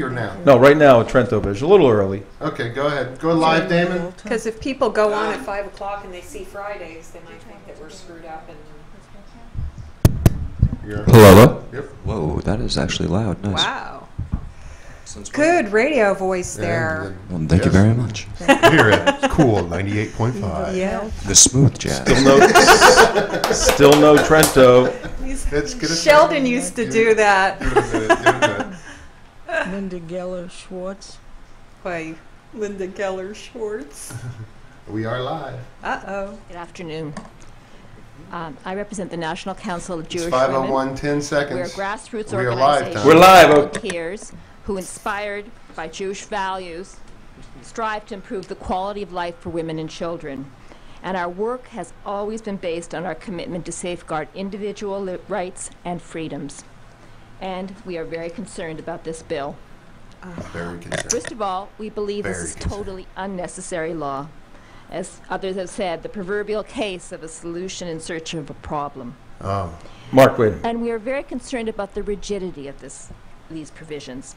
Or now? No, right now at TrentoVision, a little early. Okay, go ahead. Go live, Damon. Because if people go on at 5 o'clock and they see Fridays, they might think that we're screwed up. And Hello? Yep. Whoa, that is actually loud. Nice. wow, good radio voice there. Well, thank you very much. Here at Cool 98.5. Yeah, The smooth jazz. Still no Trento. Sheldon used to do that. Give it a minute. Give it a minute. Linda Geller Schwartz. Why, Linda Geller Schwartz. We are live. Uh-oh. Good afternoon. I represent the National Council of Jewish It's Women. 5:01, 10 seconds. We're a grassroots We are live, organization. Tom. We're live. of volunteers who, inspired by Jewish values, strive to improve the quality of life for women and children. And our work has always been based on our commitment to safeguard individual rights and freedoms. And we are very concerned about this bill. Very concerned. First of all, we believe this Very is concerned. totally unnecessary law. As others have said, the proverbial case of a solution in search of a problem. Oh. Mark, wait a minute. And we are very concerned about the rigidity of these provisions.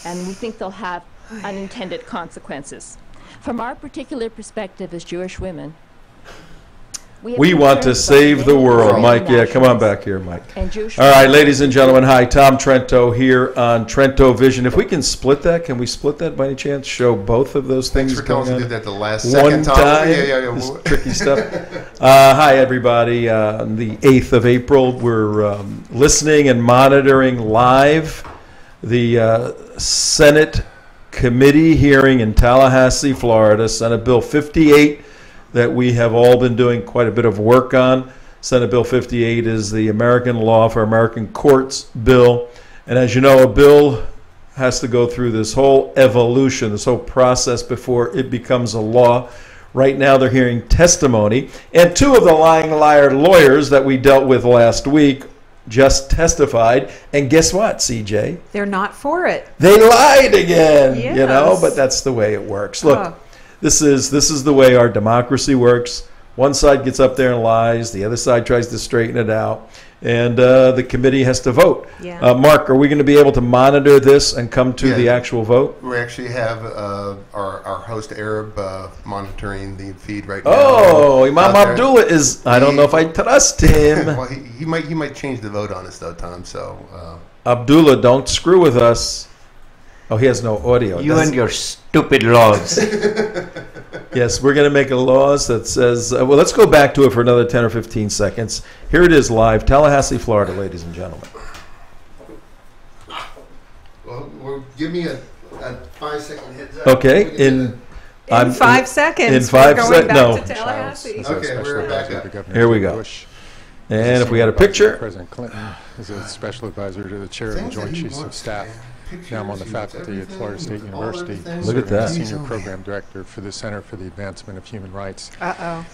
And we think they'll have unintended consequences. From our particular perspective as Jewish women, We want to save the world. Mike, yeah, come on back here, Mike. And Jewish All right, ladies and gentlemen, hi, Tom Trento here on TrentoVision. If we can split that, can we split that by any chance? Show both of those Thanks things for telling us going to on do that the last one second, Tom. time. Yeah. This tricky stuff. Hi, everybody. On the 8th of April, we're listening and monitoring live the Senate Committee hearing in Tallahassee, Florida, Senate Bill 58, that we have all been doing quite a bit of work on. Senate Bill 58 is the American Law for American Courts bill. And as you know, a bill has to go through this whole evolution, this whole process before it becomes a law. Right now they're hearing testimony. And two of the lying liar lawyers that we dealt with last week just testified. And guess what, CJ? They're not for it. They lied again, you know, Yes. but that's the way it works. Look, Oh. this is the way our democracy works. One side gets up there and lies, the other side tries to straighten it out, and the committee has to vote. Yeah. Mark, are we going to be able to monitor this and come to the Yeah. actual vote? We actually have our host Arab monitoring the feed right now. Oh, Imam Out there. Abdullah is, I don't know if I trust him. Well, he might change the vote on us though, Tom. So Abdullah, don't screw with us. Oh, he has no audio. You and your stupid laws. Yes, we're going to make a laws that says, well, let's go back to it for another 10 or 15 seconds. Here it is live, Tallahassee, Florida, ladies and gentlemen. well, give me a 5-second heads up. Okay, In 5 seconds, in 5 we're going sec- back no. to Tallahassee. Okay, we're back up. Here we go. And if we had a picture, President Clinton is a special advisor to the chair of the Things that Joint he Chiefs of wants, Staff. pictures, Now I'm on the he faculty wants at Florida State everything, all University. everything. Look at that. Senior He's program director for the Center for the Advancement of Human Rights. Uh-oh.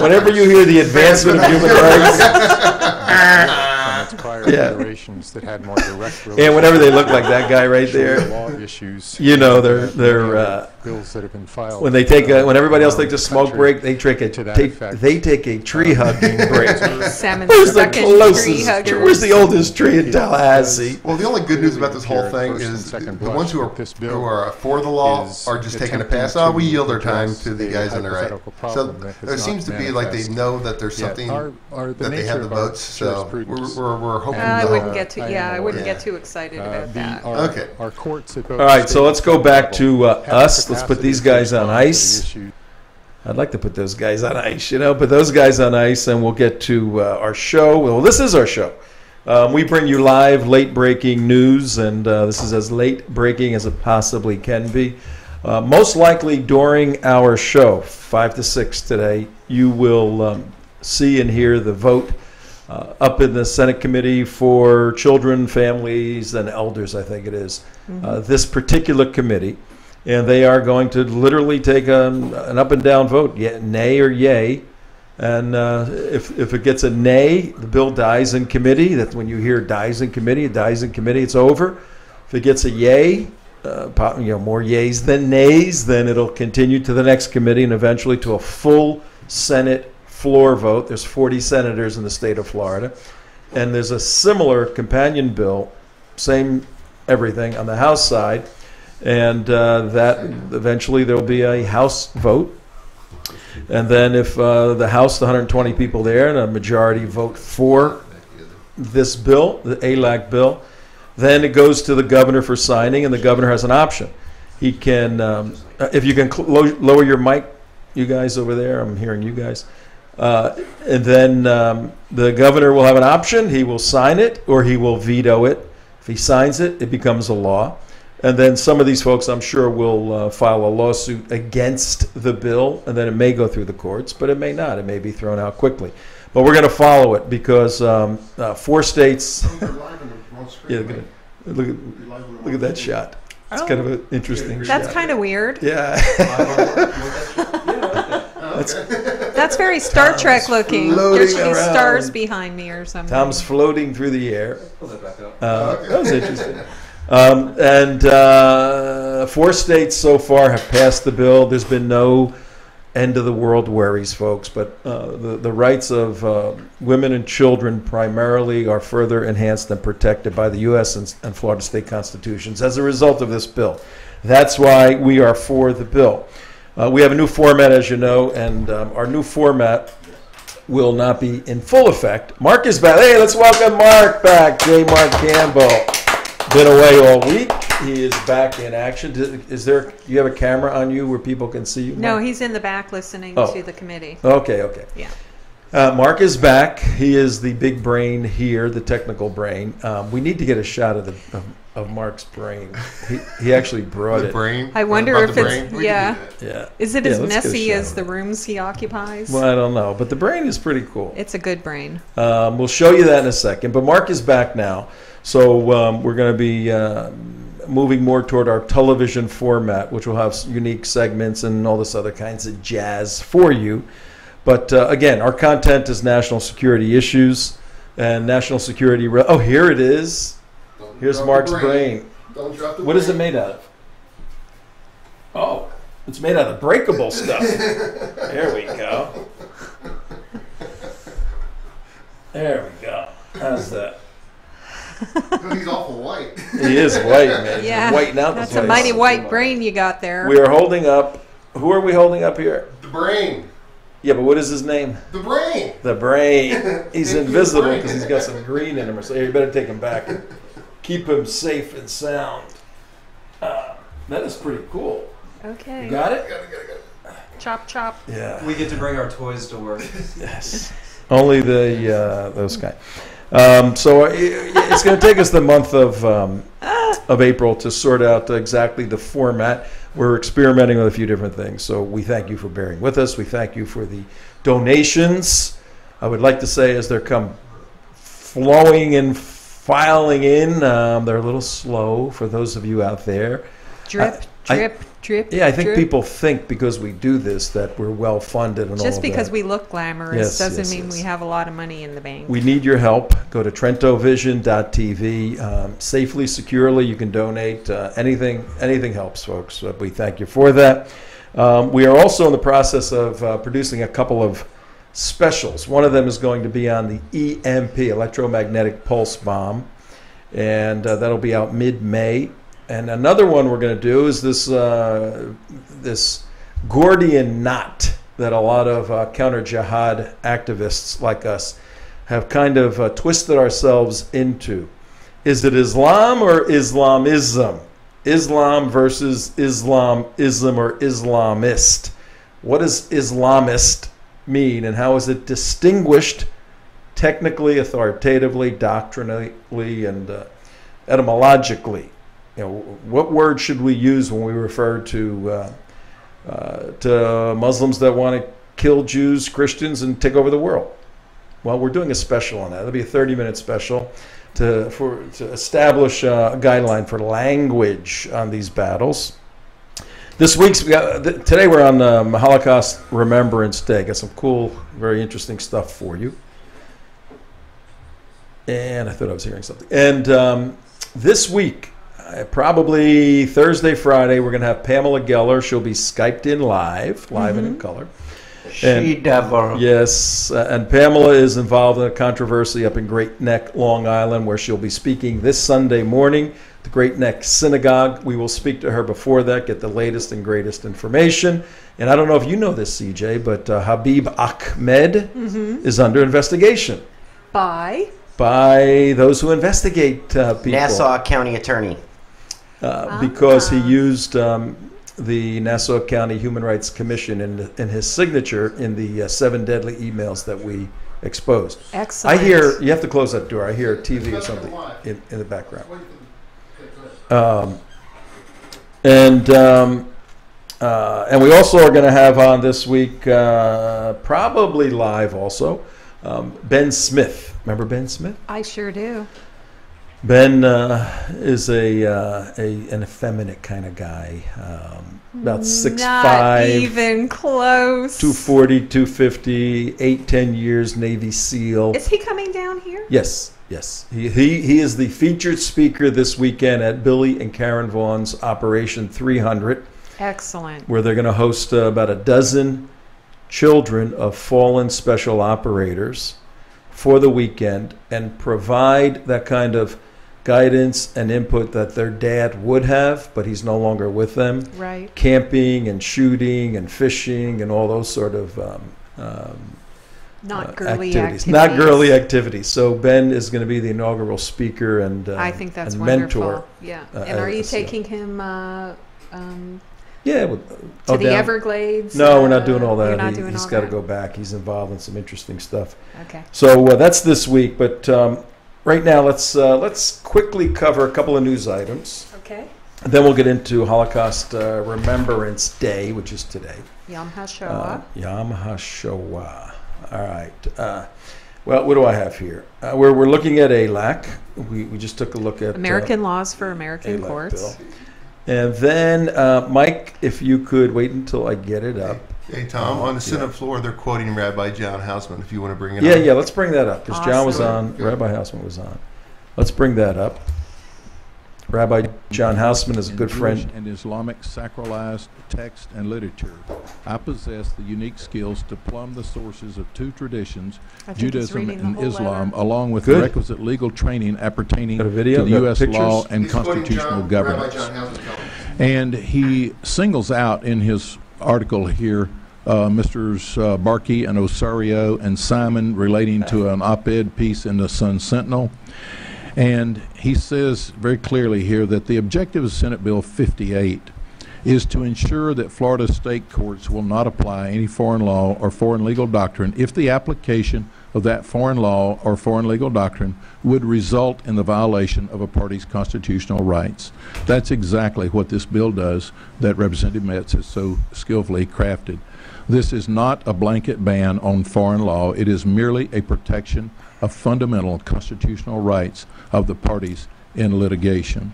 whenever you hear the advancement of human rights, From its prior Yeah. iterations that had more direct and whenever they look like that guy right there, law issues, you know they're bills that have been filed. when they when everybody else takes a smoke break, they take a tree hugging break. Salmon Where's the stuck in tree closest? huggers. Where's the oldest tree in Tallahassee? Well, the only good news about this whole thing First and is second the blush ones who that this bill are for the law is are just taking a attempting pass. Oh, we to yield our time address to the a guys on the right. hypothetical So problem that has there not seems to be like they manifest know that there's yet. something The that they nature have the of our votes. So jurisprudence, we're hoping. I they'll- wouldn't get too. I Yeah, am I wouldn't aware. get too excited about that. Okay. Our courts at both All right, state so let's and go federal back level to have the us. Let's put capacity these to guys on respond to the ice. issue. I'd like to put those guys on ice, you know, put those guys on ice, and we'll get to our show. Well, this is our show. We bring you live, late-breaking news, and this is as late-breaking as it possibly can be. Most likely during our show, 5 to 6 today, you will see and hear the vote up in the Senate Committee for Children, Families, and Elders, I think it is. This particular committee. And they are going to literally take an up and down vote, nay or yay. And if it gets a nay, the bill dies in committee. That's when you hear dies in committee, it dies in committee, it's over. If it gets a yay, more yays than nays, then it'll continue to the next committee and eventually to a full Senate floor vote. There's 40 senators in the state of Florida. And there's a similar companion bill, same everything, on the House side. And that eventually there will be a House vote. And then if the House, the 120 people there, and a majority vote for this bill, the ALAC bill, then it goes to the governor for signing, and the governor has an option. He can, if you can lower your mic, you guys over there, I'm hearing you guys. And then the governor will have an option. He will sign it or he will veto it. If he signs it, it becomes a law. And then some of these folks, I'm sure, will file a lawsuit against the bill, and then it may go through the courts, but it may not. It may be thrown out quickly. But we're going to follow it because 4 states. Yeah, look at that shot. It's kind of an interesting shot. That's kind of weird. Yeah. That's very Star Trek looking. There should be around. stars behind me or something. Tom's floating through the air. That was interesting. 4 states so far have passed the bill. There's been no end of the world worries, folks, but the rights of women and children primarily are further enhanced and protected by the U.S. and Florida state constitutions as a result of this bill. That's why we are for the bill. We have a new format, as you know, and our new format will not be in full effect. Mark is back. Hey, let's welcome Mark back. J. Mark Campbell. Been away all week. He is back in action. Is there? You have a camera on you where people can see you? No, Mark? he's in the back listening Oh. to the committee. Okay. Yeah. Mark is back. He is the big brain here, the technical brain. We need to get a shot of Mark's brain. He actually brought The it. brain. I wonder About if the it's brain? We can yeah. do that. Yeah. Is it Yeah, as let's get a messy shot as of the it. rooms he occupies? Well, I don't know, but the brain is pretty cool. It's a good brain. We'll show you that in a second. But Mark is back now, so we're going to be moving more toward our television format, which will have unique segments and all this other kinds of jazz for you. But again, our content is national security issues and national security. Oh, here it is. Don't Here's drop Mark's the brain. Don't drop the What is it brain. made out of? Oh, it's made out of breakable stuff. There we go. There we go. How's that? He's awful white. He is white, man. He's Yeah, whiting out that's the a place. mighty white brain you got there. We are holding up. Who are we holding up here? The brain. Yeah, but what is his name? The brain. The brain. He's Thank you, invisible brain. because he's got some green in him. So you better take him back and keep him safe and sound. That is pretty cool. Okay. You got it? Chop chop. Yeah. We get to bring our toys to work. Yes. Only the those guys. So it's going to take us the month of April to sort out exactly the format. We're experimenting with a few different things. So we thank you for bearing with us. We thank you for the donations. I would like to say as they're come flowing and filing in, they're a little slow for those of you out there. Drip, drip, drip. Yeah, I think drip. people think because we do this that we're well funded and all of Just that. because we look glamorous Yes, doesn't yes, mean yes. we have a lot of money in the bank. We need your help. Go to TrentoVision.tv. Safely, securely, you can donate. Anything helps, folks. We thank you for that. We are also in the process of producing a couple of specials. One of them is going to be on the EMP, electromagnetic pulse bomb, and that'll be out mid-May. And another one we're going to do is this Gordian knot that a lot of counter-jihad activists like us have kind of twisted ourselves into. Is it Islam or Islamism? Islam versus Islamism or Islamist. What does Islamist mean, and how is it distinguished technically, authoritatively, doctrinally, and etymologically? You know, what word should we use when we refer to Muslims that want to kill Jews, Christians, and take over the world? Well, we're doing a special on that. It'll be a 30-minute special to establish a guideline for language on these battles. This week's today we're on Holocaust Remembrance Day. Got some cool, very interesting stuff for you. And I thought I was hearing something. And this week, probably Thursday, Friday, we're going to have Pamela Geller. She'll be Skyped in live and in color. She-devil. Yes, and Pamela is involved in a controversy up in Great Neck, Long Island, where she'll be speaking this Sunday morning, the Great Neck Synagogue. We will speak to her before that, get the latest and greatest information. And I don't know if you know this, CJ, but Habib Ahmed is under investigation By? by those who investigate people. Nassau County Attorney. Because he used the Nassau County Human Rights Commission in his signature in the 7 deadly emails that we exposed. Excellent. I hear, you have to close that door, I hear TV or something in the background. And we also are going to have on this week, probably live also, Ben Smith. Remember Ben Smith? I sure do. Ben is an effeminate kind of guy, about 6'5", Not even close. 240, 250, 8-10 years Navy SEAL. Is he coming down here? Yes. He is the featured speaker this weekend at Billy and Karen Vaughn's Operation 300. Excellent. Where they're going to host about a dozen children of fallen special operators for the weekend and provide that kind of guidance and input that their dad would have, but he's no longer with them. Right. Camping and shooting and fishing and all those sort of Not girly activities. Not girly activities. So Ben is going to be the inaugural speaker and I think that's and wonderful. mentor. Yeah. And are you so. taking him Yeah. to the Everglades? No, we're not doing all that. You're not doing He's all got to that? go back. He's involved in some interesting stuff. Okay. So that's this week. But right now, let's quickly cover a couple of news items. Okay. And then we'll get into Holocaust Remembrance Day, which is today. Yom HaShoah. Yom HaShoah. All right. Well, what do I have here? We're looking at ALAC. We just took a look at American Laws for American ALAC Courts. bill. And then, Mike, if you could wait until I get it up. Hey, Tom, on the Senate floor, they're quoting Rabbi John Hausman, if you want to bring it Yeah, up. yeah, let's bring that up, because John was Awesome. on, Rabbi Hausman was on. Let's bring that up. Rabbi John Hausman is a good Jewish friend. and Islamic sacralized text and literature. I possess the unique skills to plumb the sources of two traditions, I think he's Judaism reading the and whole Islam, letter. along with Good. the requisite legal training appertaining Got a video? to the Got U.S. pictures? law and He's quoting constitutional Rabbi governance. John Hausman's comment. And he singles out in his article here Misters Barkey and Osorio and Simon relating to an op-ed piece in the Sun Sentinel. And he says very clearly here that the objective of Senate Bill 58 is to ensure that Florida state courts will not apply any foreign law or foreign legal doctrine if the application of that foreign law or foreign legal doctrine would result in the violation of a party's constitutional rights. That's exactly what this bill does that Representative Metz has so skillfully crafted. This is not a blanket ban on foreign law. It is merely a protection of fundamental constitutional rights of the parties in litigation.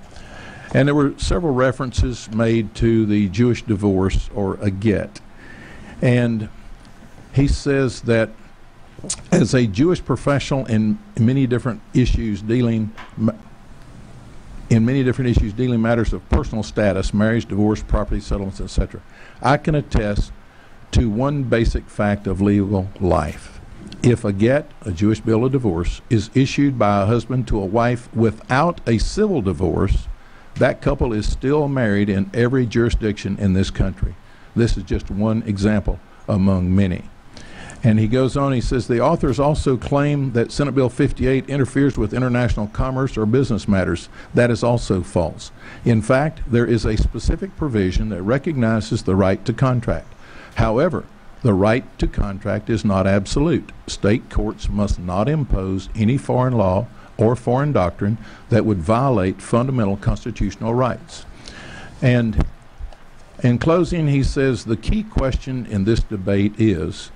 And there were several references made to the Jewish divorce, or a get. And he says that as a Jewish professional in many different issues dealing matters of personal status, marriage, divorce, property settlements, etc., I can attest to one basic fact of legal life. If a get, a Jewish bill of divorce, is issued by a husband to a wife without a civil divorce, that couple is still married in every jurisdiction in this country. This is just one example among many. And he goes on, he says, the authors also claim that Senate Bill 58 interferes with international commerce or business matters. That is also false. In fact, there is a specific provision that recognizes the right to contract. However, the right to contract is not absolute. State courts must not impose any foreign law or foreign doctrine that would violate fundamental constitutional rights. And in closing, he says the key question in this debate is,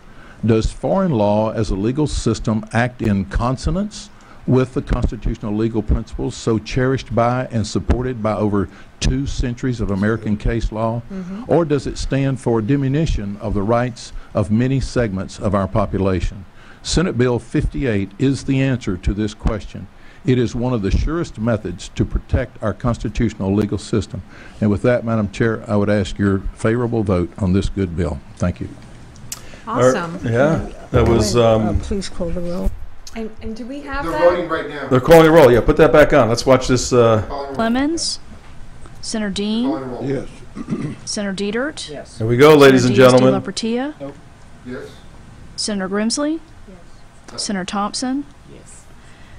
does foreign law as a legal system act in consonance with the constitutional legal principles so cherished by and supported by over 2 centuries of American case law? Or does it stand for diminution of the rights of many segments of our population? Senate Bill 58 is the answer to this question. It is one of the surest methods to protect our constitutional legal system. And with that, Madam Chair, I would ask your favorable vote on this good bill. Thank you. Awesome. Yeah, that was. Please call the roll. And do we have They're that? voting right now. They're calling a roll. Yeah, put that back on. Let's watch this. Clemens, Senator Dean, Calling a roll. Yes. Senator Dietert, Here we go, ladies and Senator gentlemen. Diaz-de-la-Portilla, Yes. Senator Grimsley, Senator Thompson,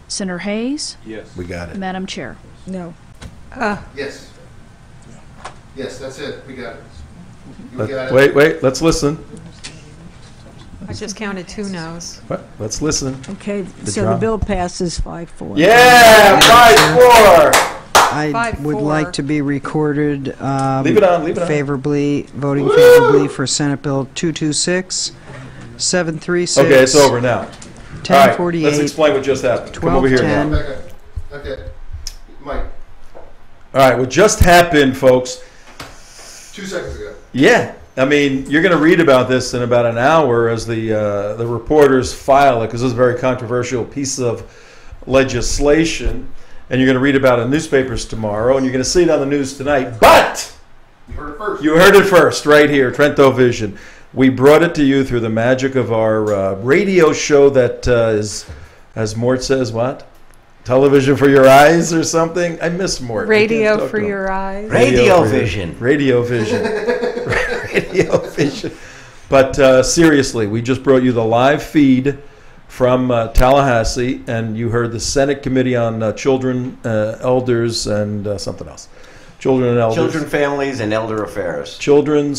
Senator Hayes, We got it. Madam Chair. No. Yes. Yes, that's it. We got it. You got it. Wait. Let's listen. I just counted 2 no's. What? Let's listen. Okay, The so drama. the bill passes 5-4. Yeah, 5-4. I 5-4. would like to be recorded Leave it on. favorably, voting favorably for Senate Bill 226, 736. Okay, it's over now. All right, 1048. let's explain what just happened. Come over here now. 1210. Okay. Mike, All right, what just happened, folks. 2 seconds ago. Yeah, I mean, you're going to read about this in about an hour as the reporters file it, because it's a very controversial piece of legislation, and you're going to read about it in newspapers tomorrow, and you're going to see it on the news tonight. But You heard it first. you heard it first, right here, TrentoVision. We brought it to you through the magic of our radio show that is, as Mort says, what? Television for your eyes or something? I miss Mort. I can't Radio talk for to him. your eyes. Radio Vision. Radio Vision. Radio Vision. But seriously, we just brought you the live feed from Tallahassee, and you heard the Senate Committee on Children, Elders, and something else. Children and Elders. Children, Families, and Elder Affairs. Children,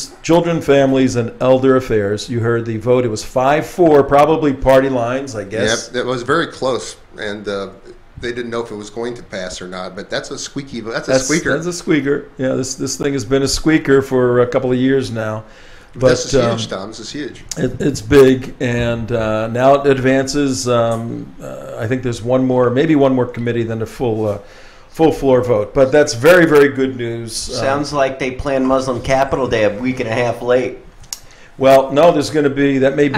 Families, and Elder Affairs. You heard the vote. It was 5-4, probably party lines, I guess. Yep, that was very close, and they didn't know if it was going to pass or not. But that's a squeaky. That's a squeaker. That's a squeaker. Yeah, this thing has been a squeaker for a couple of years now. But this is huge, Tom. This is huge. It's big, and now it advances. I think there's maybe one more committee than a full floor vote. But that's very, very good news. Sounds like they planned Muslim Capital Day a week and a half late. Well, no, there's going to be that may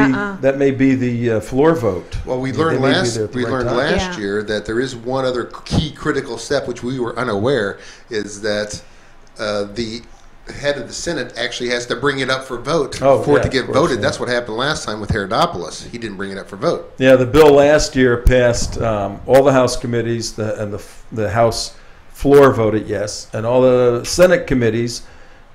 be the floor vote. Well, we They learned may be last there at the right time. last year that there is one other key critical step which we were unaware, is that the head of the Senate actually has to bring it up for vote for it to get voted. Yeah. That's what happened last time with Herodopoulos. He didn't bring it up for vote. Yeah, the bill last year passed all the House committees, and the House floor voted yes, and all the Senate committees,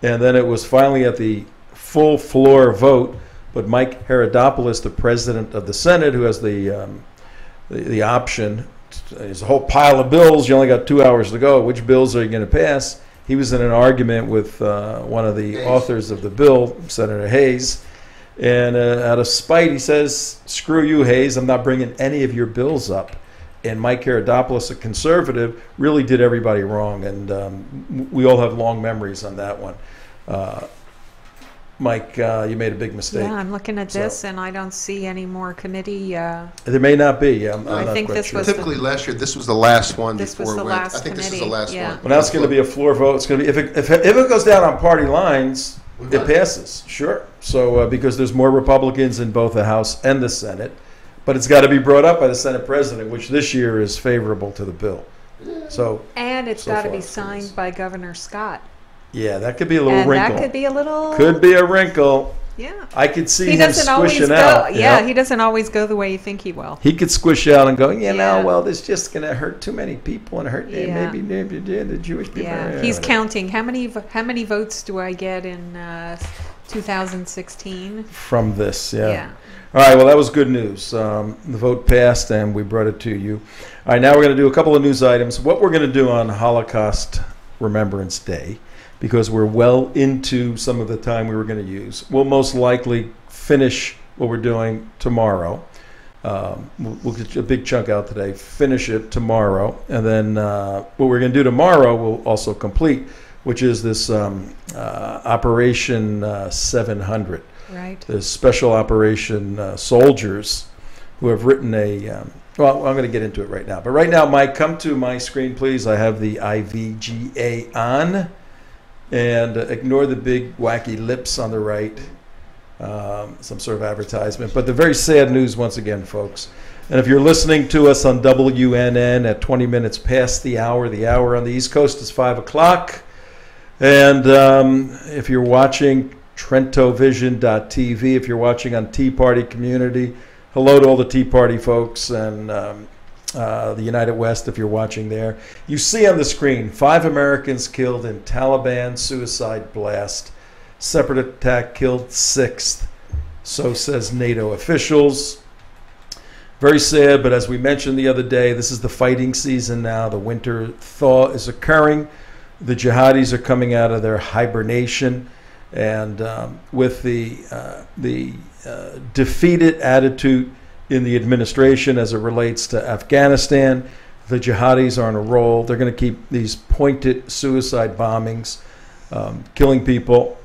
and then it was finally at the full floor vote. But Mike Herodopoulos, the president of the Senate, who has the option, there's a whole pile of bills. You only got 2 hours to go. Which bills are you going to pass? He was in an argument with one of the authors of the bill, Senator Hayes, and out of spite, he says, "Screw you, Hayes! I'm not bringing any of your bills up." And Mike Herodopoulos, a conservative, really did everybody wrong, and we all have long memories on that one. Mike, you made a big mistake. Yeah, I'm looking at this, and I don't see any more committee. There may not be. I'm I not think quite this sure. was Typically, last year this was the last one This was before the it went. last I think this is the committee, last yeah. one. Well, now it's going to be a floor vote. It's going to be if it goes down on party lines, it passes. Sure. So because there's more Republicans in both the House and the Senate, but it's got to be brought up by the Senate President, which this year is favorable to the bill. So And it's So got to far, be it's signed by Governor Scott. yeah, that could be a little And wrinkle. that could be a little. Could be a wrinkle. Yeah. I could see He him doesn't always squishing go. out. you Yeah, know? he doesn't always go the way you think he will. He could squish out and go, you know, Yeah. well, this just going to hurt too many people and hurt Yeah. maybe the Jewish people. Yeah, he's whatever. counting. How many votes do I get in 2016? From this, yeah. Yeah. All right, well, that was good news. The vote passed, and we brought it to you. All right, now we're going to do a couple of news items. What we're going to do on Holocaust Remembrance Day, because we're well into some of the time we were going to use, we'll most likely finish what we're doing tomorrow. We'll get a big chunk out today, finish it tomorrow, and then what we're going to do tomorrow we'll also complete, which is this Operation 700. Right. The special operation soldiers who have written well, I'm going to get into it right now. But right now, Mike, come to my screen, please. I have the IVGA on. And ignore the big wacky lips on the right. Some sort of advertisement. But the very sad news once again, folks. And if you're listening to us on WNN at 20 minutes past the hour on the East Coast is 5 o'clock. And if you're watching TrentoVision.tv. If you're watching on Tea Party Community, hello to all the Tea Party folks and the United West if you're watching there. You see on the screen 5 Americans killed in Taliban suicide blast. Separate attack killed 6th. So says NATO officials. Very sad, but as we mentioned the other day, this is the fighting season now. The winter thaw is occurring. The jihadis are coming out of their hibernation. And with the defeated attitude in the administration as it relates to Afghanistan, the jihadis are on a roll. They're going to keep these pointed suicide bombings, killing people,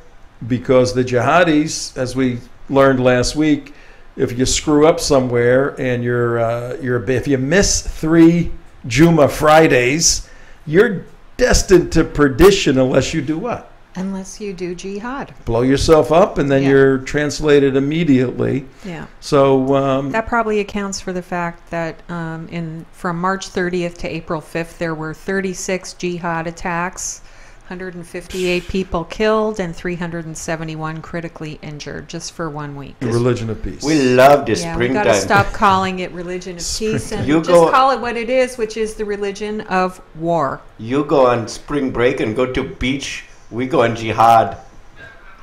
because the jihadis, as we learned last week, if you screw up somewhere and if you miss 3 Juma Fridays, you're destined to perdition unless you do what? Unless you do jihad. Blow yourself up, and then you're translated immediately. Yeah. So that probably accounts for the fact that from March 30th to April 5th, there were 36 jihad attacks, 158 people killed, and 371 critically injured just for 1 week. The religion of peace. We love the Yeah, springtime. we got to stop calling it religion of peace and just call it what it is, which is the religion of war. You go on spring break and go to beach. We go on jihad.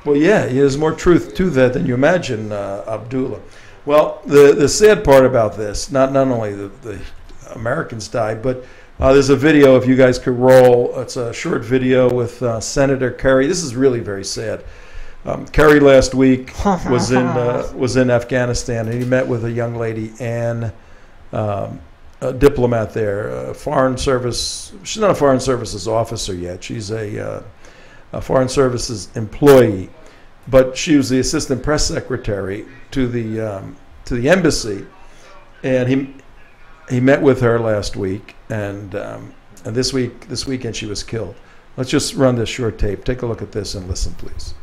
Well, yeah, there's more truth to that than you imagine, Abdullah. Well, the sad part about this, not only the Americans died, but there's a video, if you guys could roll. It's a short video with Senator Kerry. This is really very sad. Kerry last week was in Afghanistan, and he met with a young lady, Anne, a diplomat there, foreign service. She's not a foreign services officer yet. She's a foreign services employee, but she was the assistant press secretary to the embassy, and he met with her last week, and this weekend she was killed. Let's just run this short tape. Take a look at this and listen, please.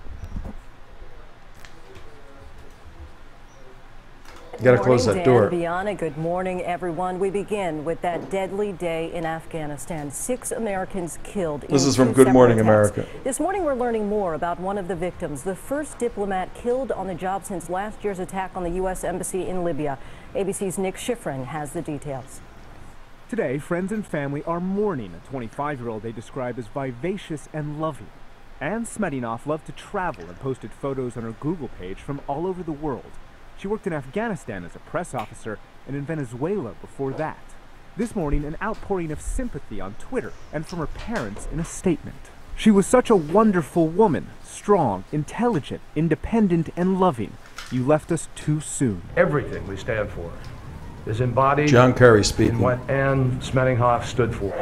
You got to close that door. Biana, good morning, everyone. We begin with that deadly day in Afghanistan. 6 Americans killed. This is from Good Morning America. This morning we're learning more about one of the victims, the first diplomat killed on the job since last year's attack on the U.S. Embassy in Libya. ABC's Nick Schifrin has the details. Today, friends and family are mourning a 25-year-old they describe as vivacious and loving. Anne Smedinoff loved to travel and posted photos on her Google page from all over the world. She worked in Afghanistan as a press officer and in Venezuela before that. This morning, an outpouring of sympathy on Twitter and from her parents in a statement. She was such a wonderful woman, strong, intelligent, independent, and loving. You left us too soon. Everything we stand for is embodied John Kerry speaking. in what Anne Smedinoff stood for.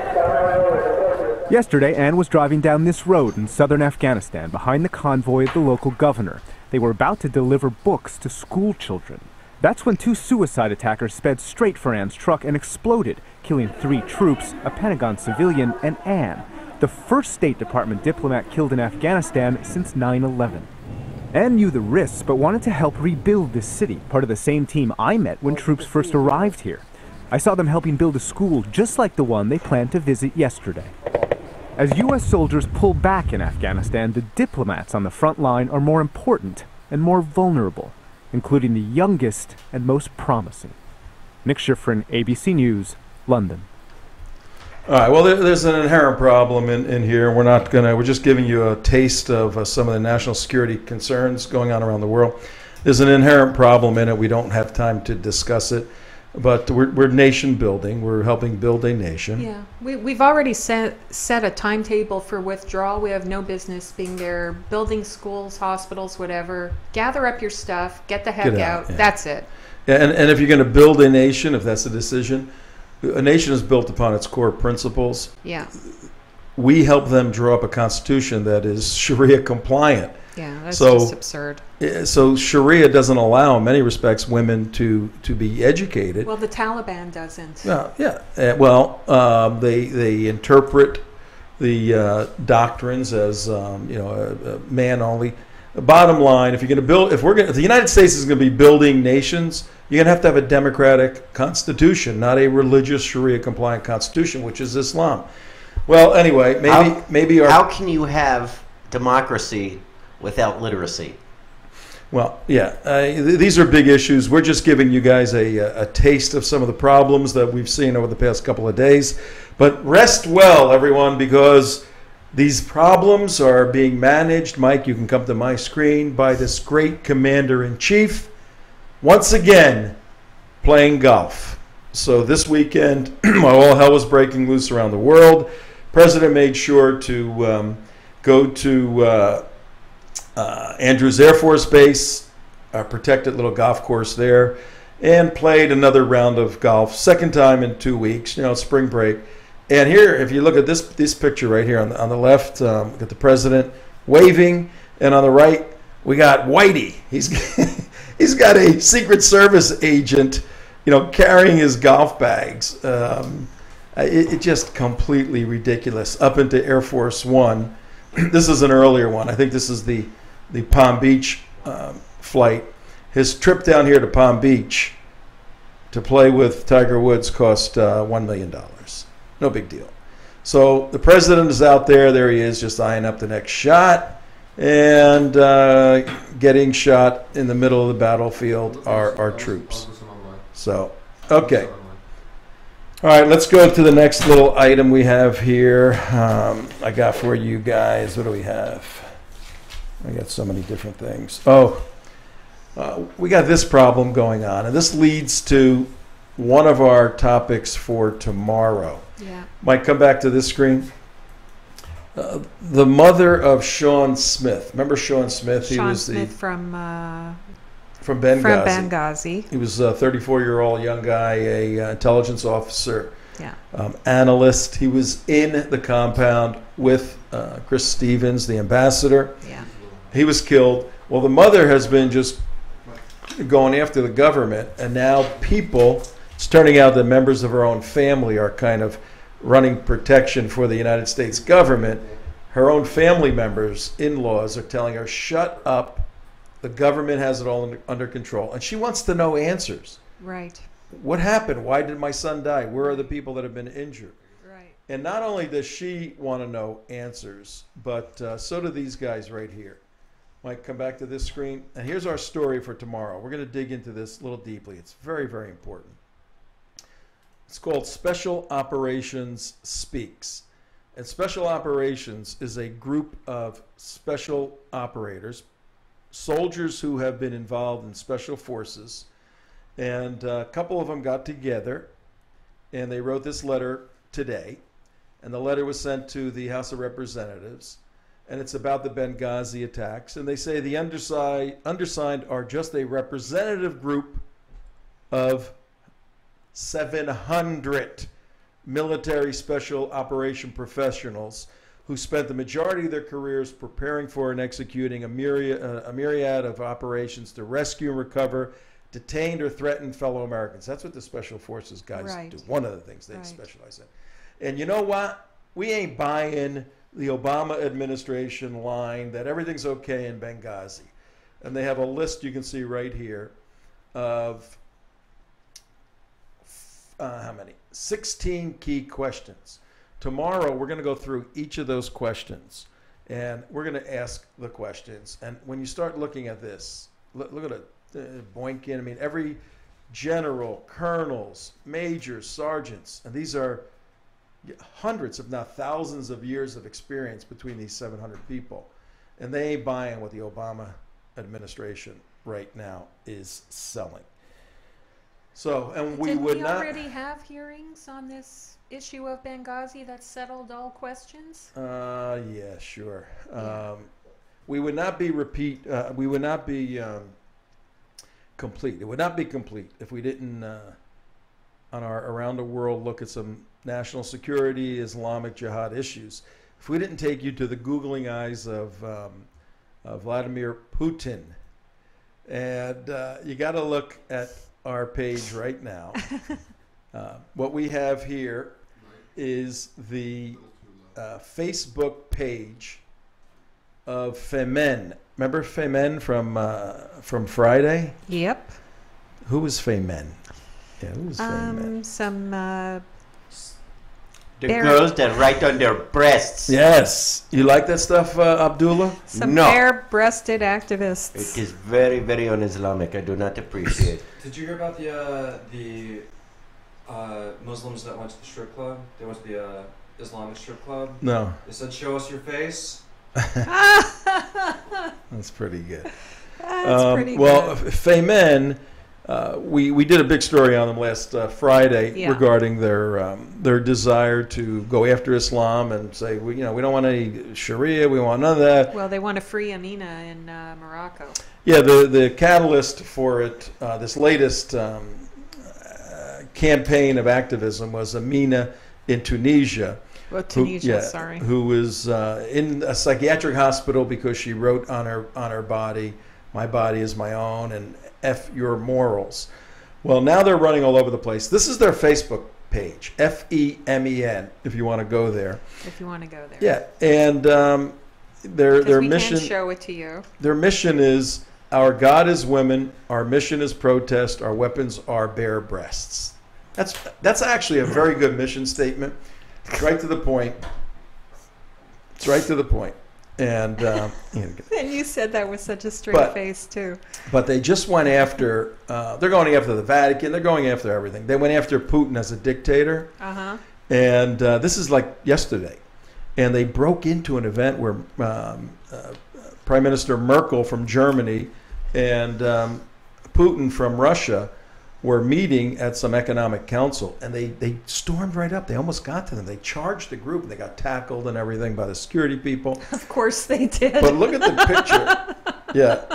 Yesterday, Anne was driving down this road in southern Afghanistan behind the convoy of the local governor. They were about to deliver books to school children. That's when 2 suicide attackers sped straight for Anne's truck and exploded, killing 3 troops, a Pentagon civilian, and Anne, the first State Department diplomat killed in Afghanistan since 9/11. Anne knew the risks but wanted to help rebuild this city, part of the same team I met when troops first arrived here. I saw them helping build a school just like the one they planned to visit yesterday. As U.S. soldiers pull back in Afghanistan, the diplomats on the front line are more important and more vulnerable, including the youngest and most promising. Nick Schifrin, ABC News, London. All right, well, there's an inherent problem in here. We're just giving you a taste of some of the national security concerns going on around the world. There's an inherent problem in it. We don't have time to discuss it. But we're nation building. We're helping build a nation. Yeah, we've already set a timetable for withdrawal. We have no business being there, building schools, hospitals, whatever. Gather up your stuff, get the heck out. Yeah. That's it. Yeah, and if you're going to build a nation, if that's a decision, a nation is built upon its core principles. Yeah. We help them draw up a constitution that is Sharia compliant. Yeah, that's just absurd. So Sharia doesn't allow, in many respects, women to be educated. Well, the Taliban doesn't. They interpret the doctrines as a man only. Bottom line, if the United States is going to be building nations, you're going to have a democratic constitution, not a religious Sharia compliant constitution, which is Islam. Well, anyway, maybe how can you have democracy without literacy. Well, yeah, these are big issues. We're just giving you guys a taste of some of the problems that we've seen over the past couple of days. But rest well, everyone, because these problems are being managed. Mike, you can come to my screen, by this great commander-in-chief, once again, playing golf. So this weekend, while all hell was breaking loose around the world, President made sure to go to Andrews Air Force Base, a protected little golf course there, and played another round of golf, second time in 2 weeks, spring break. And here, if you look at this picture right here on the left, we got the president waving, and on the right, we got Whitey. He's got a Secret Service agent, carrying his golf bags. It just completely ridiculous. Up into Air Force One. This is an earlier one. I think this is the Palm Beach flight. His trip down here to Palm Beach to play with Tiger Woods cost $1 million. No big deal. So the president is out there. There he is, just eyeing up the next shot. And getting shot in the middle of the battlefield are our troops. So, okay. All right, let's go to the next little item we have here. I got for you guys, what do we have? I got so many different things. We got this problem going on, and this leads to one of our topics for tomorrow. Yeah. Mike, come back to this screen. The mother of Sean Smith. Remember Sean Smith? Sean Smith from Benghazi. From Benghazi. He was a 34-year-old young guy, a intelligence officer, analyst. He was in the compound with Chris Stevens, the ambassador. Yeah. He was killed. Well, the mother has been just going after the government, and now it's turning out that members of her own family are kind of running protection for the United States government. Her own family members, in-laws, are telling her, shut up. The government has it all under control. And she wants to know answers. Right. What happened? Why did my son die? Where are the people that have been injured? Right. And not only does she want to know answers, but so do these guys right here. Mike, come back to this screen. And here's our story for tomorrow. We're going to dig into this a little deeply. It's very, very important. It's called Special Operations Speaks. And Special Operations is a group of special operators, soldiers who have been involved in special forces. And a couple of them got together, and they wrote this letter today. And the letter was sent to the House of Representatives. And it's about the Benghazi attacks. And they say the undersigned are just a representative group of 700 military special operation professionals who spent the majority of their careers preparing for and executing a myriad of operations to rescue and recover detained or threatened fellow Americans. That's what the Special Forces guys do. One of the things they specialize in. And you know what? We ain't buying the Obama administration line that everything's okay in Benghazi. And they have a list you can see right here of how many? 16 key questions. Tomorrow, we're going to go through each of those questions, and we're going to ask the questions. And when you start looking at this, look at it, Boykin. I mean, every general, colonels, majors, sergeants, and these are hundreds, if not thousands of years of experience between these 700 people. And they ain't buying what the Obama administration right now is selling. So, and we would not... Did we already have hearings on this issue of Benghazi that settled all questions? Yeah, sure. Yeah. We would not be we would not be complete. It would not be complete if we didn't, on our Around the World look at some national security, Islamic Jihad issues, if we didn't take you to the googling eyes of Vladimir Putin. And you got to look at our page right now. What we have here is the Facebook page of Femen. Remember Femen from Friday? Yep. Who was Femen? Yeah, who was Femen? Some The girls that write on their breasts. Yes. You like that stuff, Abdullah? Some No. bare-breasted activists. It is very, very un-Islamic. I do not appreciate. Did you hear about the Muslims that went to the strip club? They went to the Islamic strip club? No. They said, show us your face. That's pretty good. That's pretty well, good. Femen, we did a big story on them last Friday regarding their desire to go after Islam and say, we don't want any Sharia, we want none of that. Well, they want to free Amina in Morocco. Yeah, the catalyst for it, this latest campaign of activism was Amina in Tunisia. Well, Tunisia, sorry. Who was in a psychiatric hospital because she wrote on her body, "My body is my own," and F your morals. Well, now they're running all over the place. This is their Facebook page, FEMEN, if you want to go there. If you want to go there. Yeah, and their mission. Can show it to you. Their mission is, our God is women. Our mission is protest. Our weapons are bare breasts. That's actually a very good mission statement. It's right to the point. It's right to the point. And and you said that with such a straight face too. But they just went after. They're going after the Vatican. They're going after everything. They went after Putin as a dictator. Uh-huh. And this is like yesterday, and they broke into an event where Prime Minister Merkel from Germany and Putin from Russia were meeting at some economic council, and they stormed right up. They almost got to them. They charged the group, and they got tackled and everything by the security people. Of course they did. But look at the picture. Yeah.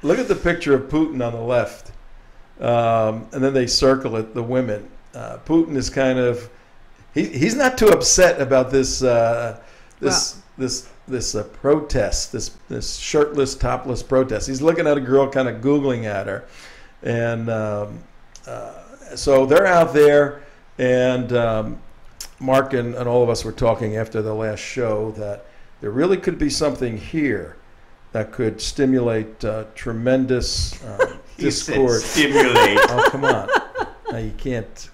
Look at the picture of Putin on the left. And then they circle it, the women. Putin is kind of, he's not too upset about this protest, this shirtless, topless protest. He's looking at a girl, kind of Googling at her. And so they're out there, and Mark and all of us were talking after the last show that there really could be something here that could stimulate tremendous discord. Stimulate. Oh, come on. Now you can't,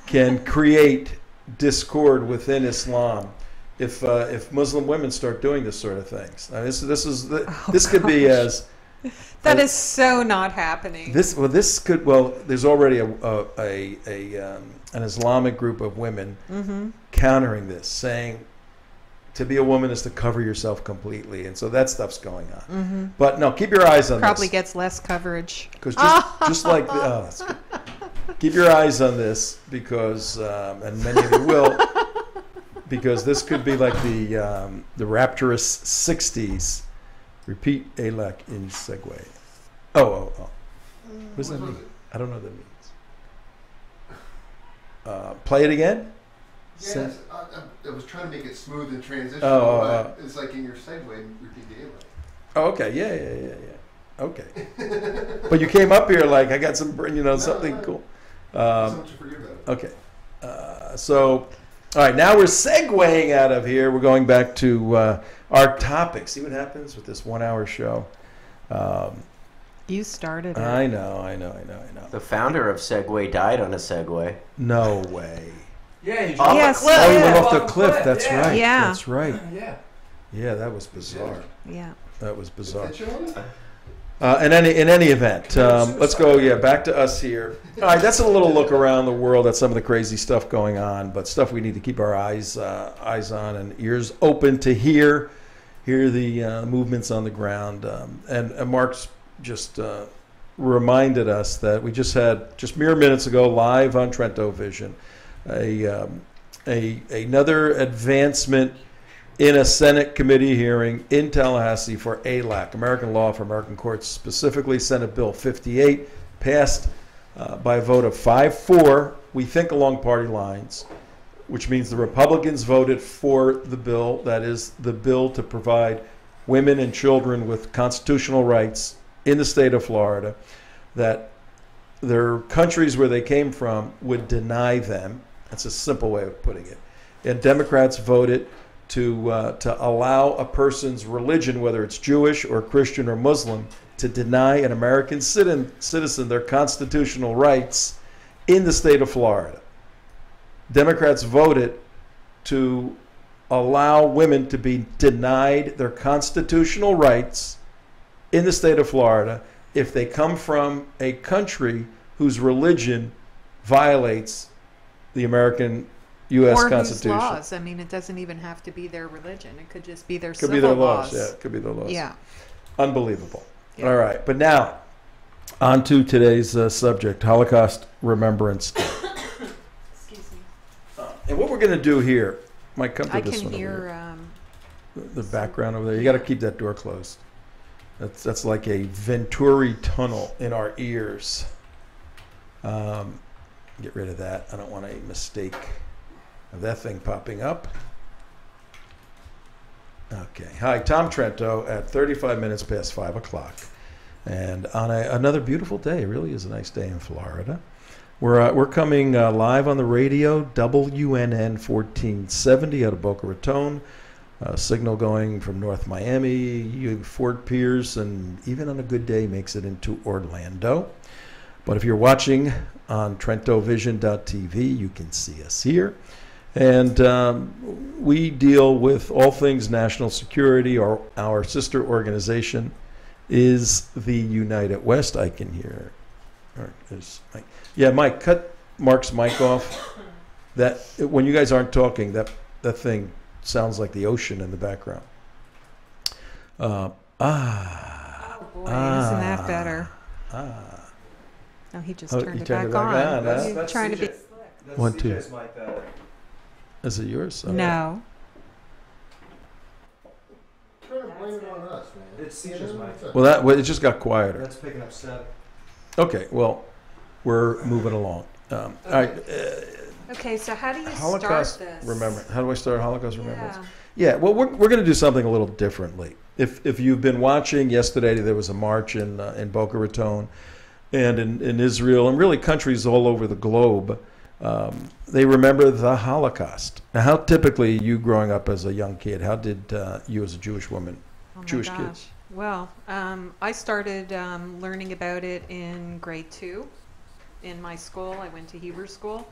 can create discord within Islam if Muslim women start doing this sort of things. Now, this could be as... That is so not happening. There's already an Islamic group of women countering this, saying to be a woman is to cover yourself completely, and so that stuff's going on. Mm-hmm. But no, keep your eyes on Probably this. gets less coverage. Because just like that's good. Keep your eyes on this because, and many of you will, because this could be like the rapturous '60s. Repeat ALAC in segue. Oh. What does that mean? I don't know what that means. Play it again? Yes, I was trying to make it smooth and transitional, but it's like in your segue, repeat the ALAC. Oh, okay. Yeah. Okay. But you came up here like, I got some, something cool. Something to forget about. Okay. So, all right, now we're segueing out of here. We're going back to our topic. See what happens with this 1 hour show. You started it. I know. The founder of Segway died on a Segway. No way. Yeah, he off yes. the cliff. Oh, he went off the cliff. That's right. Yeah. That's right. Yeah. Yeah, that was bizarre. Yeah. That was bizarre. In any event, let's go. Back to us here. All right, that's a little look around the world at some of the crazy stuff going on, but stuff we need to keep our eyes on and ears open to hear the movements on the ground. And Mark's just reminded us that we just had mere minutes ago live on TrentoVision another advancement in a Senate committee hearing in Tallahassee for ALAC, American Law for American Courts, specifically Senate Bill 58, passed by a vote of 5-4, we think along party lines, which means the Republicans voted for the bill, that is the bill to provide women and children with constitutional rights in the state of Florida, that their countries where they came from would deny them. That's a simple way of putting it. And Democrats voted to allow a person's religion, whether it's Jewish or Christian or Muslim, to deny an American citizen their constitutional rights in the state of Florida. Democrats voted to allow women to be denied their constitutional rights in the state of Florida if they come from a country whose religion violates the American U.S. Or Constitution. whose laws. I mean, it doesn't even have to be their religion. It could just be their Could civil be their laws. laws. Yeah, it could be their laws. Yeah. Unbelievable. Yeah. All right, but now on to today's subject: Holocaust Remembrance. Excuse me. And what we're going to do here, Mike, come to I this can one. hear. The background over there. You got to keep that door closed. That's like a Venturi tunnel in our ears. Get rid of that. I don't want a mistake of that thing popping up. Okay. Hi, Tom Trento at 35 minutes past 5 o'clock. And on another beautiful day, it really is a nice day in Florida. We're coming live on the radio, WNN 1470 out of Boca Raton. Signal going from North Miami, Fort Pierce, and even on a good day makes it into Orlando. But if you're watching on TrentoVision.tv, you can see us here. And we deal with all things national security. Our sister organization is the United West. I can hear. Yeah, Mike, cut Mark's mic off. That when you guys aren't talking, that thing sounds like the ocean in the background. Oh boy, isn't that better? No, he just turned it back on. That's trying to be. One, two. Is it yours? Okay. No. Trying to blame it on us, man. It's CJ's mic. Well, it just got quieter. That's picking up set. Okay, well, we're moving along. All right. Okay, so how do you Holocaust start this? Remembrance. How do I start Holocaust Remembrance? Yeah. Yeah, well, we're going to do something a little differently. If you've been watching, yesterday there was a march in Boca Raton and in Israel and really countries all over the globe. They remember the Holocaust. Now, how typically you growing up as a young kid, how did you as a Jewish woman, Jewish kids? Well, I started learning about it in grade 2 in my school. I went to Hebrew school.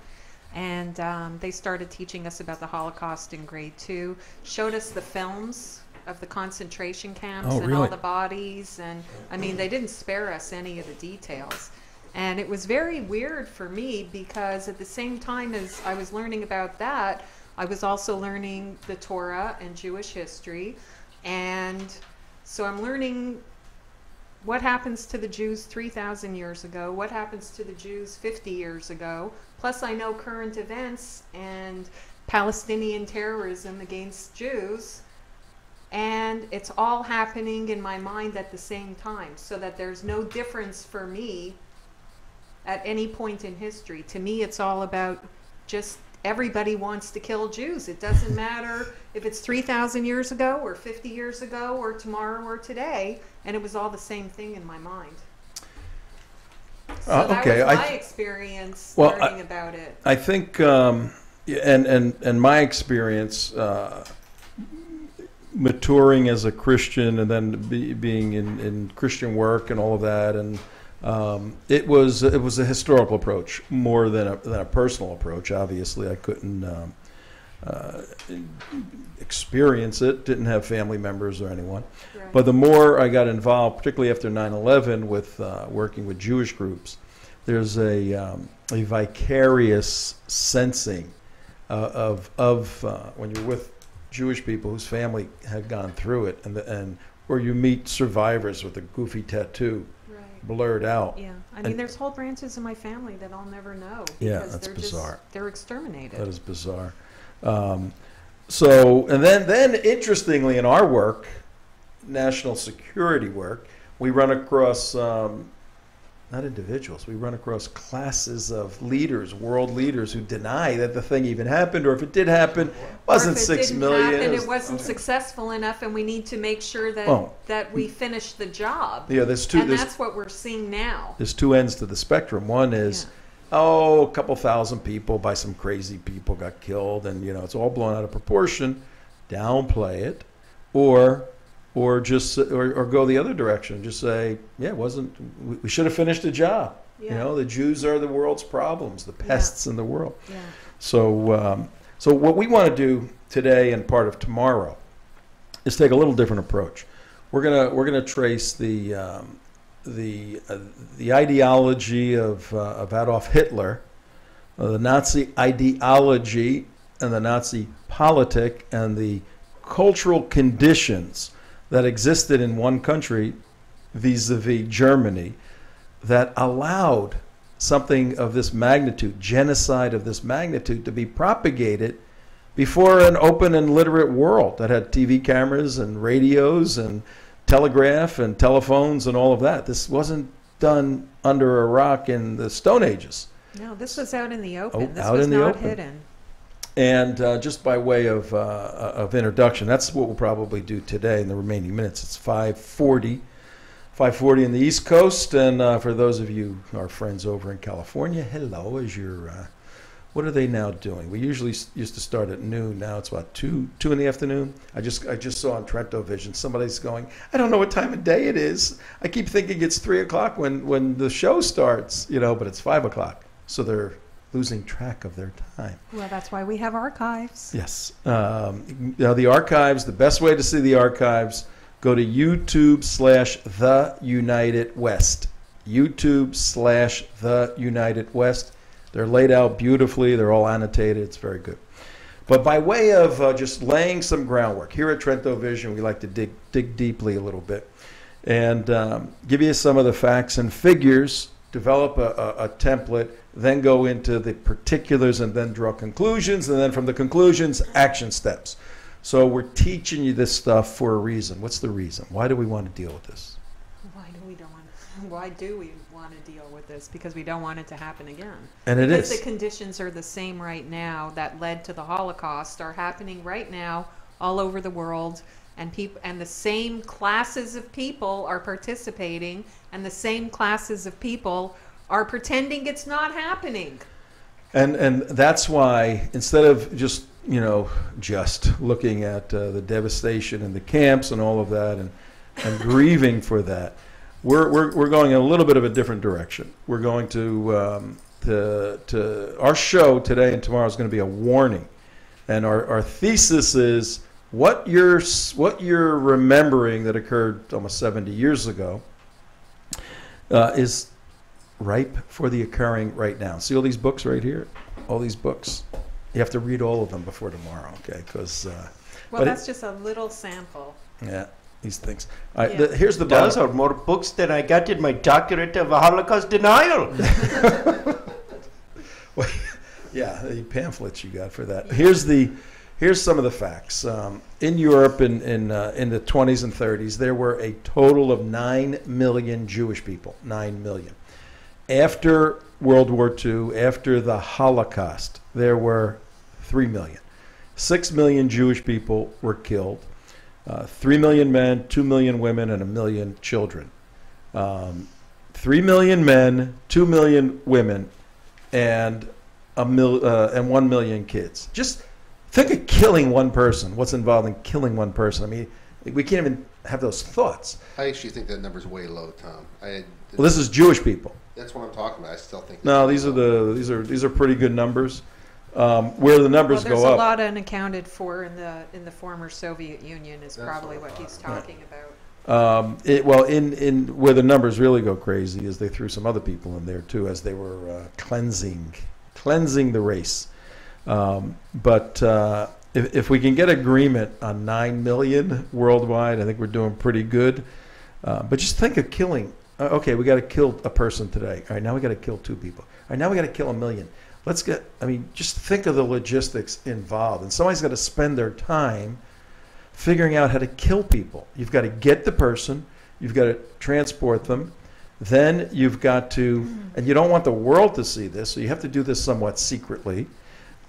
And they started teaching us about the Holocaust in grade 2, showed us the films of the concentration camps and all the bodies. And I mean, they didn't spare us any of the details. And it was very weird for me because at the same time as I was learning about that, I was also learning the Torah and Jewish history. And so I'm learning what happens to the Jews 3,000 years ago, what happens to the Jews 50 years ago. Plus I know current events and Palestinian terrorism against Jews. And it's all happening in my mind at the same time, so that there's no difference for me at any point in history. To me, it's all about just everybody wants to kill Jews. It doesn't matter if it's 3,000 years ago or 50 years ago or tomorrow or today. And it was all the same thing in my mind. So that was my experience learning about it. I think, and my experience maturing as a Christian and then being in Christian work and all of that, and it was a historical approach more than a personal approach. Obviously, I couldn't experience it, didn't have family members or anyone. Right. But the more I got involved, particularly after 9/11 with working with Jewish groups, there's a vicarious sensing of when you're with Jewish people whose family had gone through it, and or you meet survivors with a goofy tattoo. Blurred out. Yeah, I mean, there's whole branches of my family that I'll never know. Yeah, that's bizarre. They're exterminated. That is bizarre. So, and then interestingly, in our work, national security work, we run across not individuals. We run across classes of leaders, world leaders, who deny that the thing even happened, or if it did happen, wasn't 6 million. It wasn't successful enough, and we need to make sure that that we finish the job. Yeah, that's what we're seeing now. There's two ends to the spectrum. One is, a couple thousand people by some crazy people got killed, and it's all blown out of proportion. Downplay it, or just or go the other direction. Just say, it wasn't. We should have finished the job. Yeah. You know, the Jews are the world's problems, the pests in the world. Yeah. So, so what we want to do today and part of tomorrow is take a little different approach. We're gonna trace the ideology of Adolf Hitler, the Nazi ideology, and the Nazi politic, and the cultural conditions that existed in one country vis-a-vis Germany that allowed something of this magnitude, genocide of this magnitude, to be propagated before an open and literate world that had TV cameras and radios and telegraph and telephones and all of that. This wasn't done under a rock in the Stone Ages. No, this was out in the open. This out was in the not open. hidden. And just by way of introduction, that's what we'll probably do today in the remaining minutes. It's 5:40 in the East Coast. And for those of you, our friends over in California, hello, as you're, what are they now doing? We usually used to start at noon. Now it's about 2 in the afternoon. I just saw on TrentoVision, somebody's going, I don't know what time of day it is. I keep thinking it's 3 o'clock when the show starts, you know, but it's 5 o'clock. So they're losing track of their time. Well, that's why we have archives. Yes. Now the archives, the best way to see the archives, go to YouTube/The United West. YouTube/The United West. They're laid out beautifully. They're all annotated. It's very good. But by way of just laying some groundwork, here at TrentoVision, we like to dig deeply a little bit and give you some of the facts and figures, develop a template, then go into the particulars and then draw conclusions, and then from the conclusions, action steps. So we're teaching you this stuff for a reason. What's the reason? Why do we want to deal with this? Why do we want to deal with this? Because we don't want it to happen again. And it because is. the conditions are the same right now that led to the Holocaust are happening right now all over the world, and the same classes of people are participating, and the same classes of people are pretending it's not happening. And that's why instead of just looking at the devastation in the camps and all of that and grieving for that, we're going in a little bit of a different direction. We're going to our show today and tomorrow is going to be a warning, and our thesis is what you're remembering that occurred almost 70 years ago is ripe for the occurring right now. See all these books right here? All these books. You have to read all of them before tomorrow, okay? Because well, that's just a little sample. Yeah, these things. Here's the those are more books than I got in my doctorate of Holocaust denial. Well, yeah, the pamphlets you got for that. Here's some of the facts. In Europe in the 20s and 30s, there were a total of 9 million Jewish people. 9 million. After World War II, after the Holocaust, there were 3 million. 6 million Jewish people were killed. 3 million men, 2 million women, and 1 million children. 3 million men, 2 million women, and 1 million kids. Just think of killing one person. What's involved in killing one person? I mean, we can't even have those thoughts. I actually think that number's way low, Tom. Well, this is Jewish people. That's what I'm talking about. I still think. No, these are pretty good numbers. Where the numbers go up. There's a lot unaccounted for in the former Soviet Union is probably what he's talking about. In where the numbers really go crazy is they threw some other people in there too, as they were cleansing the race. But if we can get agreement on 9 million worldwide, I think we're doing pretty good. But just think of killing. Okay, we got to kill a person today. All right, now we got to kill 2 people. All right, now we got to kill 1 million. Just think of the logistics involved. And somebody's got to spend their time figuring out how to kill people. You've got to get the person. You've got to transport them. Then you've got to, and you don't want the world to see this, so you have to do this somewhat secretly.